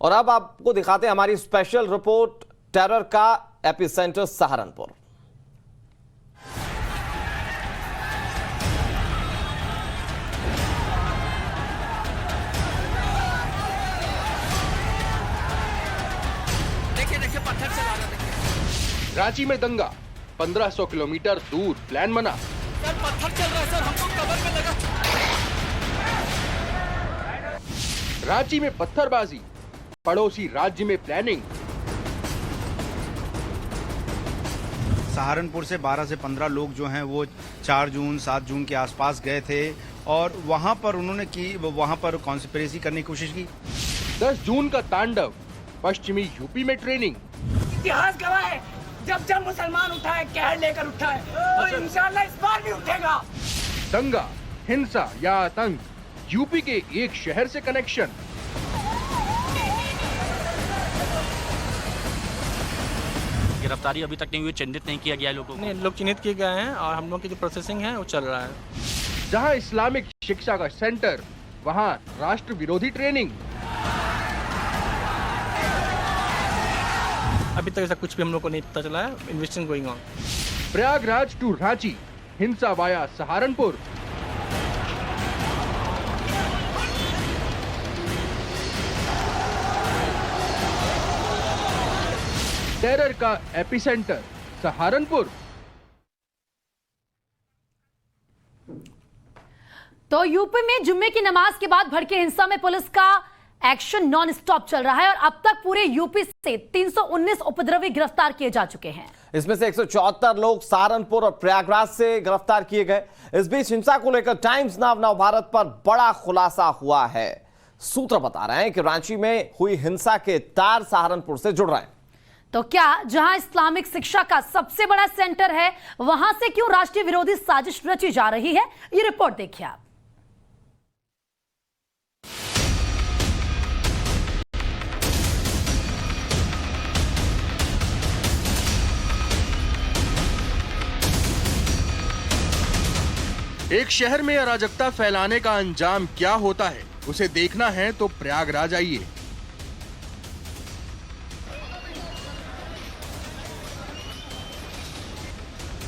और अब आपको दिखाते हैं हमारी स्पेशल रिपोर्ट, टेरर का एपिसेंटर सहारनपुर। देखिए पत्थर चला रहा है। रांची में दंगा, 1500 किलोमीटर दूर प्लान बना। सर पत्थर चल रहा है सर, हमको कवर में लगा। रांची में पत्थरबाजी, पड़ोसी राज्य में प्लानिंग। सहारनपुर से 12 से 15 लोग जो हैं वो 4 जून 7 जून के आसपास गए थे और वहां पर कॉन्स्पिरेसी करने की कोशिश की। 10 जून का तांडव, पश्चिमी यूपी में ट्रेनिंग। इतिहास गवाह है, जब मुसलमान उठा है, कहर लेकर उठा है और इंशाल्लाह इस बार भी उठेगा। दंगा, हिंसा या आतंक, यूपी के एक शहर से कनेक्शन। गिरफ्तारी अभी तक नहीं हुई, चिन्हित नहीं किया गया लोगों को। नहीं, लोग चिन्हित किए गए हैं और हम लोग की जो प्रोसेसिंग है वो चल रहा है। जहां इस्लामिक शिक्षा का सेंटर, वहां राष्ट्र विरोधी ट्रेनिंग। अभी तक ऐसा कुछ भी हम लोग को नहीं पता चला है। Investigation going on. Prayagraj to Ranchi, हिंसा वाया सहारनपुर। टेरर का एपिसेंटर सहारनपुर। तो यूपी में जुम्मे की नमाज के बाद भड़के हिंसा में पुलिस का एक्शन नॉन स्टॉप चल रहा है और अब तक पूरे यूपी से 319 उपद्रवी गिरफ्तार किए जा चुके हैं। इसमें से 174 लोग सहारनपुर और प्रयागराज से गिरफ्तार किए गए। इस बीच हिंसा को लेकर टाइम्स नाउ नव भारत पर बड़ा खुलासा हुआ है। सूत्र बता रहे हैं कि रांची में हुई हिंसा के तार सहारनपुर से जुड़ रहे हैं। तो क्या जहां इस्लामिक शिक्षा का सबसे बड़ा सेंटर है, वहां से क्यों राष्ट्रीय विरोधी साजिश रची जा रही है? ये रिपोर्ट देखिए आप। एक शहर में अराजकता फैलाने का अंजाम क्या होता है, उसे देखना है तो प्रयागराज आइए।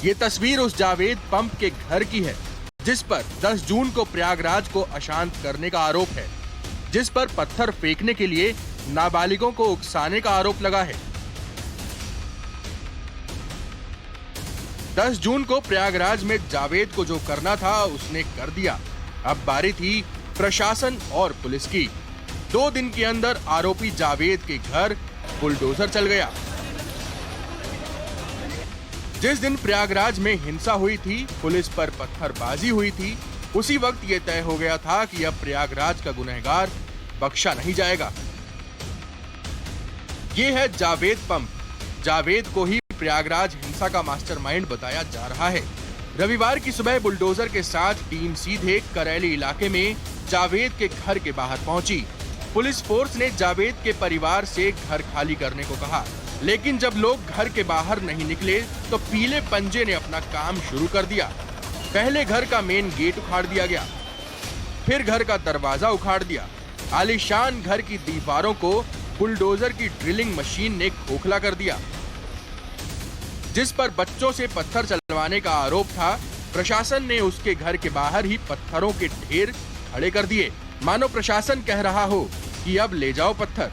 ये तस्वीर उस जावेद पंप के घर की है जिस पर 10 जून को प्रयागराज को अशांत करने का आरोप है, जिस पर पत्थर फेंकने के लिए नाबालिगों को उकसाने का आरोप लगा है। 10 जून को प्रयागराज में जावेद को जो करना था उसने कर दिया। अब बारी थी प्रशासन और पुलिस की। 2 दिन के अंदर आरोपी जावेद के घर बुलडोजर चल गया। जिस दिन प्रयागराज में हिंसा हुई थी, पुलिस पर पत्थरबाजी हुई थी, उसी वक्त ये तय हो गया था कि अब प्रयागराज का गुनहगार बख्शा नहीं जाएगा। ये है जावेद पंप। जावेद को ही प्रयागराज हिंसा का मास्टरमाइंड बताया जा रहा है। रविवार की सुबह बुलडोजर के साथ टीम सीधे करैली इलाके में जावेद के घर के बाहर पहुंची। पुलिस फोर्स ने जावेद के परिवार से घर खाली करने को कहा, लेकिन जब लोग घर के बाहर नहीं निकले तो पीले पंजे ने अपना काम शुरू कर दिया। पहले घर का मेन गेट उखाड़ दिया गया, फिर घर का दरवाजा उखाड़ दिया। आलीशान घर की दीवारों को बुलडोजर की ड्रिलिंग मशीन ने खोखला कर दिया। जिस पर बच्चों से पत्थर चलवाने का आरोप था, प्रशासन ने उसके घर के बाहर ही पत्थरों के ढेर खड़े कर दिए, मानो प्रशासन कह रहा हो कि अब ले जाओ पत्थर।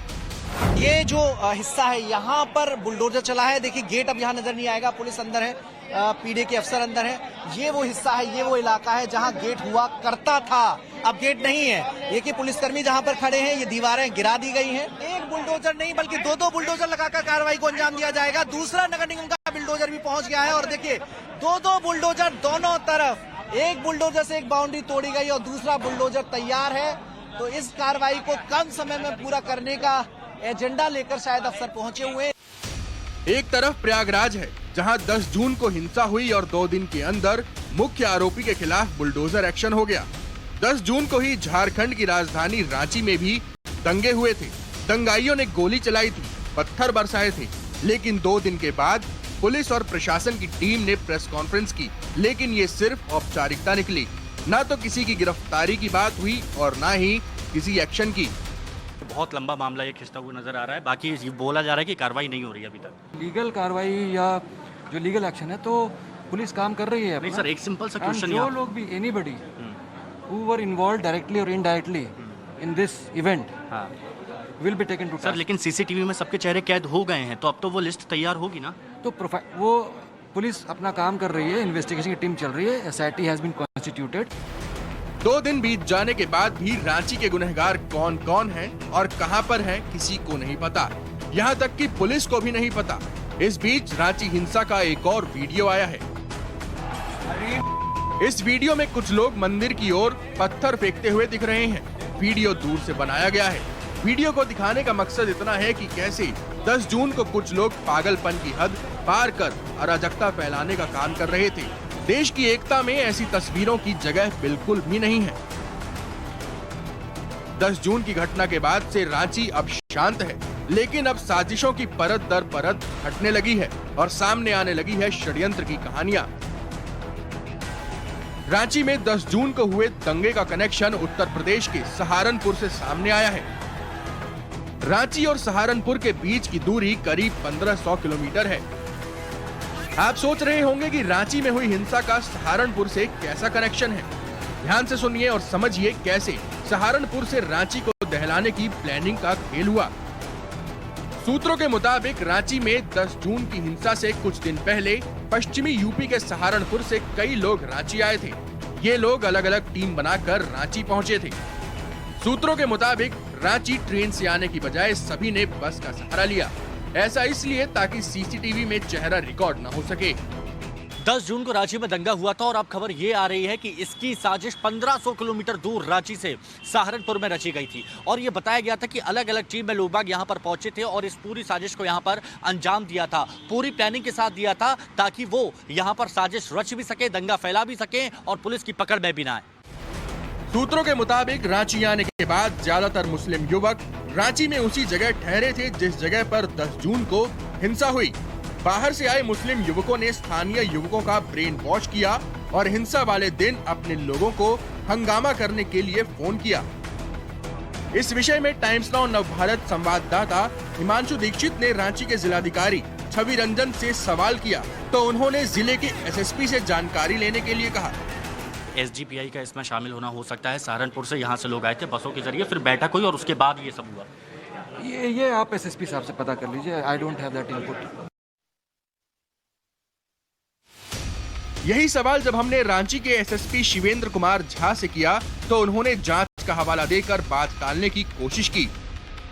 ये जो हिस्सा है यहाँ पर बुलडोजर चला है। देखिए गेट अब यहाँ नजर नहीं आएगा, पुलिस अंदर है, पीडे के अफसर अंदर है। ये वो हिस्सा है, ये वो इलाका है जहाँ गेट हुआ करता था, अब गेट नहीं है। ये कि पुलिसकर्मी जहाँ पर खड़े हैं, ये दीवारें गिरा दी गई हैं। एक बुलडोजर नहीं बल्कि 2-2 बुलडोजर लगाकर कार्रवाई को अंजाम दिया जाएगा। दूसरा नगर निगम का बुलडोजर भी पहुंच गया है और देखिए 2-2 बुलडोजर दोनों तरफ। एक बुलडोजर से एक बाउंड्री तोड़ी गई और दूसरा बुलडोजर तैयार है। तो इस कार्रवाई को कम समय में पूरा करने का एजेंडा लेकर शायद अफसर पहुंचे हुए। एक तरफ प्रयागराज है जहां 10 जून को हिंसा हुई और 2 दिन के अंदर मुख्य आरोपी के खिलाफ बुलडोजर एक्शन हो गया। 10 जून को ही झारखंड की राजधानी रांची में भी दंगे हुए थे। दंगाइयों ने गोली चलाई थी, पत्थर बरसाए थे, लेकिन 2 दिन के बाद पुलिस और प्रशासन की टीम ने प्रेस कॉन्फ्रेंस की, लेकिन ये सिर्फ औपचारिकता निकली। ना तो किसी की गिरफ्तारी की बात हुई और ना ही किसी एक्शन की। बहुत लंबा मामला ये खिंचता हुआ नजर आ रहा है। बाकी ये बोला जा रहा है कि कार्रवाई नहीं हो रही अभी तक। लीगल कार्रवाई या जो लीगल एक्शन है तो पुलिस काम कर रही है। नहीं सर, एक सिंपल सा And क्वेश्चन जो लोग भी anybody who were involve directly और indirectly in this event will be taken to sir, लेकिन सीसीटीवी में सबके चेहरे कैद हो गए हैं, तो अब तो वो लिस्ट तैयार होगी ना। तो वो पुलिस अपना काम कर रही है, इन्वेस्टिगेशन की टीम चल रही है, एसआईटी हैज बीन कॉन्स्टिट्यूटेड। 2 दिन बीत जाने के बाद भी रांची के गुनहगार कौन कौन हैं और कहां पर हैं किसी को नहीं पता, यहां तक कि पुलिस को भी नहीं पता। इस बीच रांची हिंसा का एक और वीडियो आया है। इस वीडियो में कुछ लोग मंदिर की ओर पत्थर फेंकते हुए दिख रहे हैं। वीडियो दूर से बनाया गया है। वीडियो को दिखाने का मकसद इतना है कि कैसे 10 जून को कुछ लोग पागलपन की हद पार कर अराजकता फैलाने का काम कर रहे थे। देश की एकता में ऐसी तस्वीरों की जगह बिल्कुल भी नहीं है। 10 जून की घटना के बाद से रांची अब शांत है, लेकिन अब साजिशों की परत दर परत हटने लगी है और सामने आने लगी है षड्यंत्र की कहानियां। रांची में 10 जून को हुए दंगे का कनेक्शन उत्तर प्रदेश के सहारनपुर से सामने आया है। रांची और सहारनपुर के बीच की दूरी करीब 1500 किलोमीटर है। आप सोच रहे होंगे कि रांची में हुई हिंसा का सहारनपुर से कैसा कनेक्शन है। ध्यान से सुनिए और समझिए कैसे सहारनपुर से रांची को दहलाने की प्लानिंग का खेल हुआ। सूत्रों के मुताबिक रांची में 10 जून की हिंसा से कुछ दिन पहले पश्चिमी यूपी के सहारनपुर से कई लोग रांची आए थे। ये लोग अलग अलग टीम बनाकर रांची पहुंचे थे। सूत्रों के मुताबिक रांची ट्रेन से आने की बजाय सभी ने बस का सहारा लिया। ऐसा इसलिए ताकि सीसीटीवी में चेहरा रिकॉर्ड न हो सके। 10 जून को रांची में दंगा हुआ था और अब खबर ये आ रही है कि इसकी साजिश 1500 किलोमीटर दूर रांची से सहारनपुर में रची गई थी और ये बताया गया था कि अलग अलग टीम में लोग बाग यहाँ पर पहुंचे थे और इस पूरी साजिश को यहाँ पर अंजाम दिया था, पूरी प्लानिंग के साथ दिया था ताकि वो यहाँ पर साजिश रच भी सके, दंगा फैला भी सके और पुलिस की पकड़ में भी ना आए। सूत्रों के मुताबिक रांची आने के बाद ज्यादातर मुस्लिम युवक रांची में उसी जगह ठहरे थे जिस जगह पर 10 जून को हिंसा हुई। बाहर से आए मुस्लिम युवकों ने स्थानीय युवकों का ब्रेन वॉश किया और हिंसा वाले दिन अपने लोगों को हंगामा करने के लिए फोन किया। इस विषय में टाइम्स नाउ नवभारत संवाददाता हिमांशु दीक्षित ने रांची के जिलाधिकारी छवि रंजन से सवाल किया तो उन्होंने जिले के एसएसपी से जानकारी लेने के लिए कहा। एसडीपीआई का इसमें शामिल होना हो सकता है। सहारनपुर से यहाँ से लोग आए थे बसों के जरिए, फिर बैठक हुई और उसके बाद ये सब हुआ। ये आप एसएसपी साहब से पता कर लीजिए। I don't have that input. यही सवाल जब हमने रांची के एसएसपी शिवेंद्र कुमार झा से किया तो उन्होंने जांच का हवाला देकर बात टालने की कोशिश की।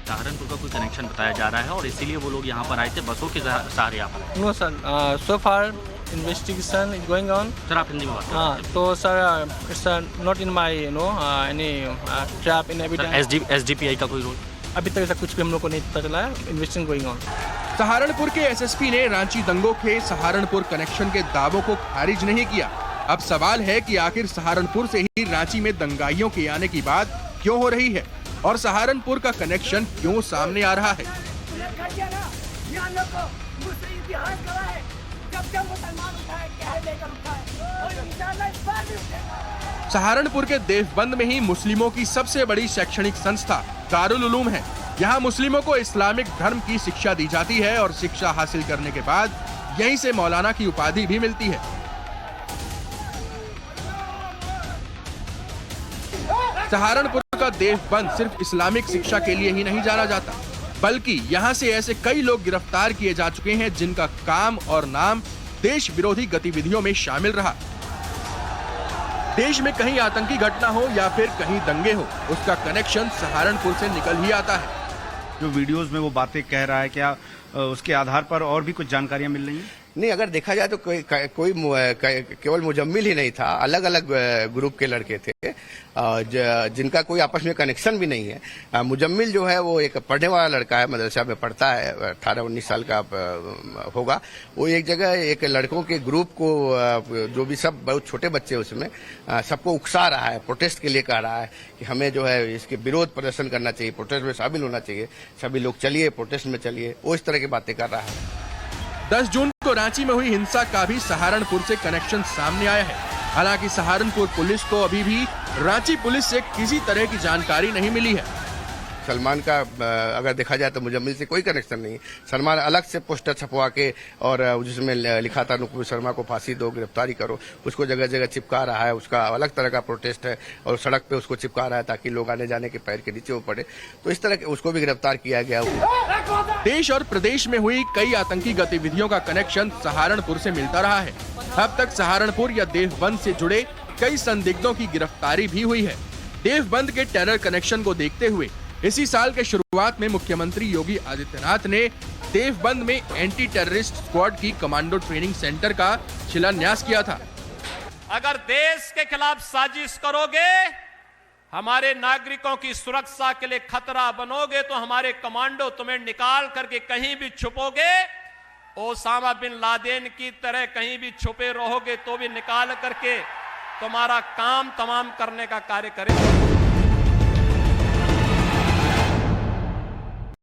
सहारनपुर का कोई कनेक्शन बताया जा रहा है और इसीलिए वो लोग यहाँ पर आए थे बसों के सहारे यहाँ पर। No sir, so far investigation is going on. Sir आप हिंदी में बात करें। तो sir it's not in my any trap in evidence. SDPI का कोई रोल अभी तक ऐसा कुछ भी हम लोग को नहीं पता चला है। Investigation going on. सहारनपुर के एसएसपी ने रांची दंगों के सहारनपुर कनेक्शन के दावों को खारिज नहीं किया। अब सवाल है कि आखिर सहारनपुर से ही रांची में दंगाइयों के आने की बात क्यों हो रही है और सहारनपुर का कनेक्शन क्यों सामने आ रहा है। सहारनपुर के देवबंद में ही मुस्लिमों की सबसे बड़ी शैक्षणिक संस्था दारुल उलूम है। यहाँ मुस्लिमों को इस्लामिक धर्म की शिक्षा दी जाती है और शिक्षा हासिल करने के बाद यहीं से मौलाना की उपाधि भी मिलती है। सहारनपुर का देवबंद सिर्फ इस्लामिक शिक्षा के लिए ही नहीं जाना जाता, बल्कि यहाँ से ऐसे कई लोग गिरफ्तार किए जा चुके हैं जिनका काम और नाम देश विरोधी गतिविधियों में शामिल रहा। देश में कहीं आतंकी घटना हो या फिर कहीं दंगे हो, उसका कनेक्शन सहारनपुर से निकल ही आता है। जो वीडियोस में वो बातें कह रहा है, क्या उसके आधार पर और भी कुछ जानकारियां मिल रही हैं? नहीं, अगर देखा जाए तो कोई केवल मुजम्मिल ही नहीं था, अलग अलग ग्रुप के लड़के थे जिनका कोई आपस में कनेक्शन भी नहीं है। मुजम्मिल जो है वो एक पढ़ने वाला लड़का है, मदरसा में पढ़ता है, 18-19 साल का होगा। वो एक जगह एक लड़कों के ग्रुप को, जो भी सब बहुत छोटे बच्चे उसमें, सबको उकसा रहा है, प्रोटेस्ट के लिए कह रहा है कि हमें जो है इसके विरोध प्रदर्शन करना चाहिए, प्रोटेस्ट में शामिल होना चाहिए, सभी लोग चलिए प्रोटेस्ट में चलिए, वो इस तरह की बातें कर रहा है। 10 जून को रांची में हुई हिंसा का भी सहारनपुर से कनेक्शन सामने आया है। हालांकि सहारनपुर पुलिस को अभी भी रांची पुलिस से किसी तरह की जानकारी नहीं मिली है। सलमान का अगर देखा जाए तो मुजम्मिल से कोई कनेक्शन नहीं है। सलमान अलग से पोस्टर छपवा के और जिसमें लिखा था नुपुर शर्मा को फांसी दो, गिरफ्तारी करो, उसको जगह जगह चिपका रहा है। उसका अलग तरह का प्रोटेस्ट है और सड़क पे उसको चिपका रहा है ताकि लोग आने जाने के पैर के नीचे वो पड़े। तो इस तरह के उसको भी गिरफ्तार किया गया। देश और प्रदेश में हुई कई आतंकी गतिविधियों का कनेक्शन सहारनपुर से मिलता रहा है। अब तक सहारनपुर या देवबंद से जुड़े कई संदिग्धों की गिरफ्तारी भी हुई है। देवबंद के टेरर कनेक्शन को देखते हुए इसी साल के शुरुआत में मुख्यमंत्री योगी आदित्यनाथ ने देवबंद में एंटी टेररिस्ट स्क्वाड की कमांडो ट्रेनिंग सेंटर का शिलान्यास किया था। अगर देश के खिलाफ साजिश करोगे, हमारे नागरिकों की सुरक्षा के लिए खतरा बनोगे, तो हमारे कमांडो तुम्हें निकाल करके कहीं भी छुपोगे, ओसामा बिन लादेन की तरह कहीं भी छुपे रहोगे तो भी निकाल करके तुम्हारा काम तमाम करने का कार्य करेंगे।